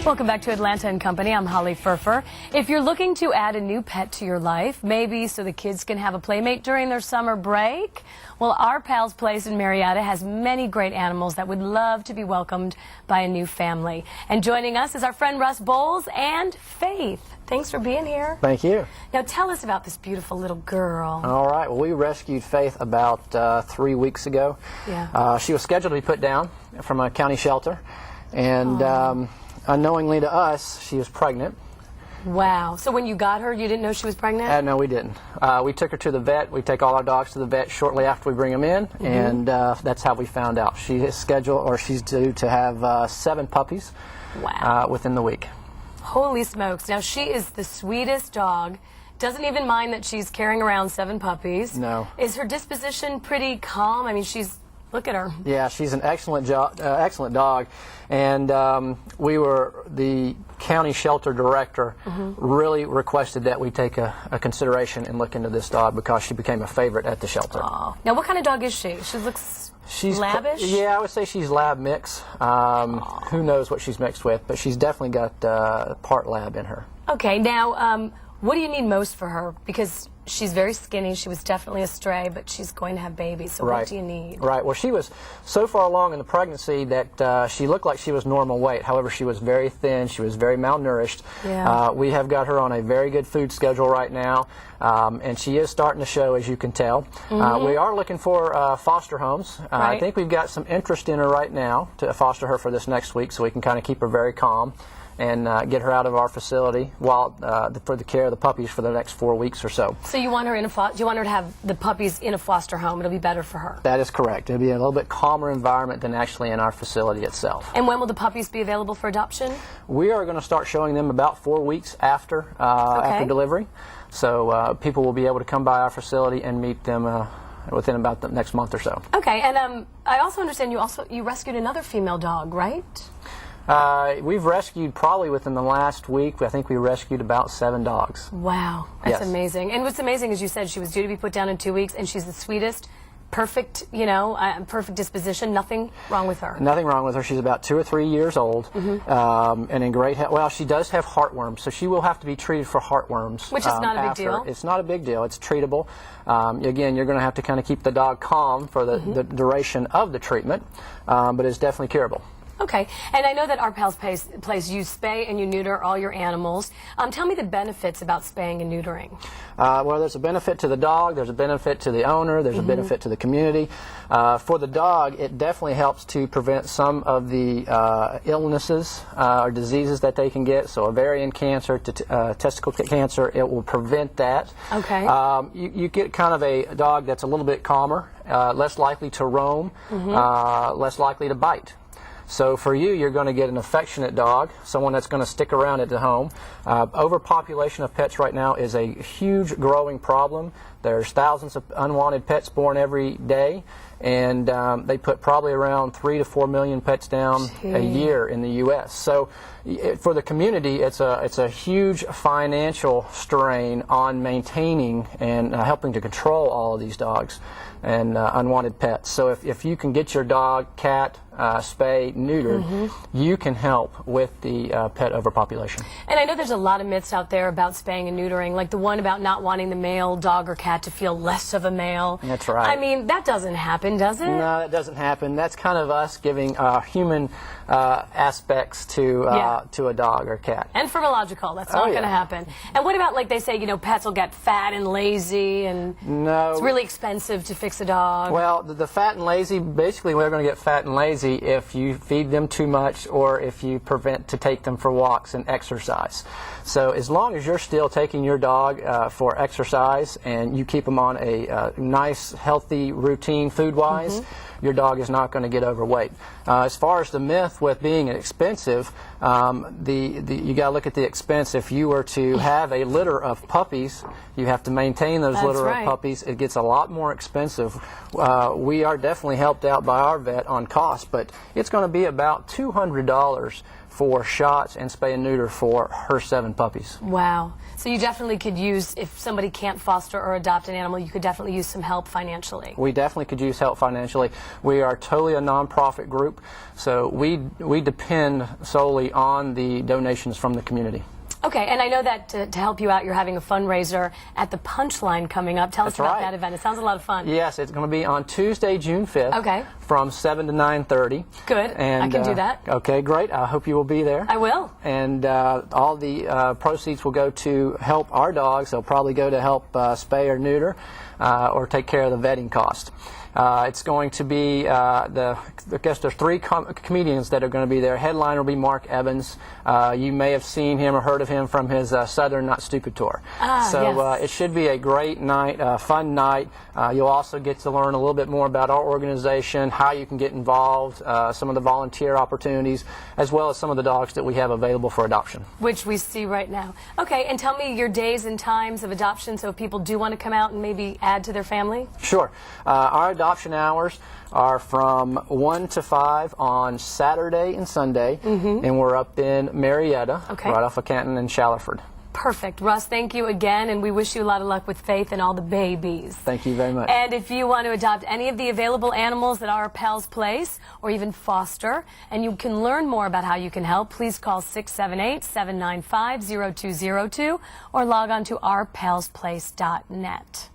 Welcome back to Atlanta and Company. I'm Holly Furfer. If you're looking to add a new pet to your life, maybe so the kids can have a playmate during their summer break, well, Our Pals Place in Marietta has many great animals that would love to be welcomed by a new family. And joining us is our friend Russ Bowles and Faith. Thanks for being here. Thank you. Now tell us about this beautiful little girl. All right. Well, we rescued Faith about 3 weeks ago. Yeah. She was scheduled to be put down from a county shelter, and unknowingly to us, she was pregnant. Wow. So when you got her, you didn't know she was pregnant? No, we didn't. We took her to the vet. We take all our dogs to the vet shortly after we bring them in, and that's how we found out. She is scheduled, or she's due to have 7 puppies. Wow. Within the week. Holy smokes. Now, she is the sweetest dog. Doesn't even mind that she's carrying around 7 puppies. No. Is her disposition pretty calm? I mean, look at her. Yeah, she's an excellent dog. And the county shelter director really requested that we take a consideration and look into this dog because she became a favorite at the shelter. Aww. Now, what kind of dog is she? She's labish? Yeah, I would say she's lab mix. Who knows what she's mixed with, but she's definitely got part lab in her. Okay, now, what do you need most for her? Because she's very skinny. She was definitely a stray, but she's going to have babies. So what do you need? Right. Well, she was so far along in the pregnancy that she looked like she was normal weight. However, she was very thin. She was very malnourished. Yeah. We have got her on a very good food schedule right now, and she is starting to show, as you can tell. We are looking for foster homes. I think we've got some interest in her right now to foster her for this next week, so we can kind of keep her very calm and get her out of our facility while for the care of the puppies for the next 4 weeks or so. So you want her you want her to have the puppies in a foster home? It'll be better for her. That is correct. It'll be a little bit calmer environment than actually in our facility itself. And when will the puppies be available for adoption? We are going to start showing them about 4 weeks after delivery. So people will be able to come by our facility and meet them within about the next month or so. Okay, and I also understand you rescued another female dog, right? We've rescued probably within the last week. I think we rescued about 7 dogs. Wow, that's amazing. And what's amazing is you said she was due to be put down in 2 weeks, and she's the sweetest, perfect, perfect disposition. Nothing wrong with her. Nothing wrong with her. She's about 2 or 3 years old, and in great health. Well, she does have heartworms, so she will have to be treated for heartworms. Which is not a big deal. It's not a big deal. It's treatable. Again, you're going to have to kind of keep the dog calm for the duration of the treatment, but it's definitely curable. Okay, and I know that Our Pals Place, you spay and you neuter all your animals. Tell me the benefits about spaying and neutering. Well, there's a benefit to the dog, there's a benefit to the owner, there's a benefit to the community. For the dog, it definitely helps to prevent some of the illnesses or diseases that they can get. So ovarian cancer, testicle cancer, it will prevent that. Okay. You get kind of a dog that's a little bit calmer, less likely to roam, less likely to bite. So for you, you're going to get an affectionate dog, someone that's going to stick around at the home. Overpopulation of pets right now is a huge growing problem. There's thousands of unwanted pets born every day, and they put probably around 3 to 4 million pets down a year in the U.S. So for the community, it's a huge financial strain on maintaining and helping to control all of these dogs and unwanted pets. So if you can get your dog, cat, spay, neutered, you can help with the pet overpopulation. And I know there's a lot of myths out there about spaying and neutering, like the one about not wanting the male dog or cat to feel less of a male. That's right. I mean, that doesn't happen, does it? No, that doesn't happen. That's kind of us giving human aspects to a dog or cat. And physiological, that's not going to happen. And what about, like they say, pets will get fat and lazy, and it's really expensive to fix a dog? Well, the fat and lazy, basically they're going to get fat and lazy if you feed them too much or if you prevent to take them for walks and exercise. So as long as you're still taking your dog for exercise and you keep them on a nice, healthy routine food-wise, your dog is not going to get overweight. As far as the myth with being expensive, you got to look at the expense. If you were to have a litter of puppies, you have to maintain those litter of puppies. It gets a lot more expensive. We are definitely helped out by our vet on cost but it's going to be about $200 for shots and spay and neuter for her 7 puppies. Wow. So you definitely could use, if somebody can't foster or adopt an animal, you could definitely use some help financially. We definitely could use help financially. We are totally a nonprofit group, so we depend solely on the donations from the community. Okay, and I know that to help you out, you're having a fundraiser at the Punchline coming up. Tell us about that event. It sounds a lot of fun. Yes, it's going to be on Tuesday, June 5th. Okay. From 7 to 9:30. Good. And, I can do that. Okay, great. I hope you will be there. I will. And all the proceeds will go to help our dogs. They'll probably go to help spay or neuter or take care of the vetting cost. It's going to be, I guess there's 3 comedians that are going to be there. Headliner will be Mark Evans. You may have seen him or heard of him from his Southern Not Stupid tour. Yes. It should be a great night, fun night. You'll also get to learn a little bit more about our organization, how you can get involved, some of the volunteer opportunities, as well as some of the dogs that we have available for adoption. Which we see right now. Okay, and tell me your days and times of adoption so if people do want to come out and maybe add to their family. Sure. Our adoption hours are from 1 to 5 on Saturday and Sunday, and we're up in Marietta, right off of Canton and Shallerford. Perfect. Russ, thank you again, and we wish you a lot of luck with Faith and all the babies. Thank you very much. And if you want to adopt any of the available animals at our Pals Place, or even foster, and you can learn more about how you can help, please call 678-795-0202 or log on to ourpalsplace.net.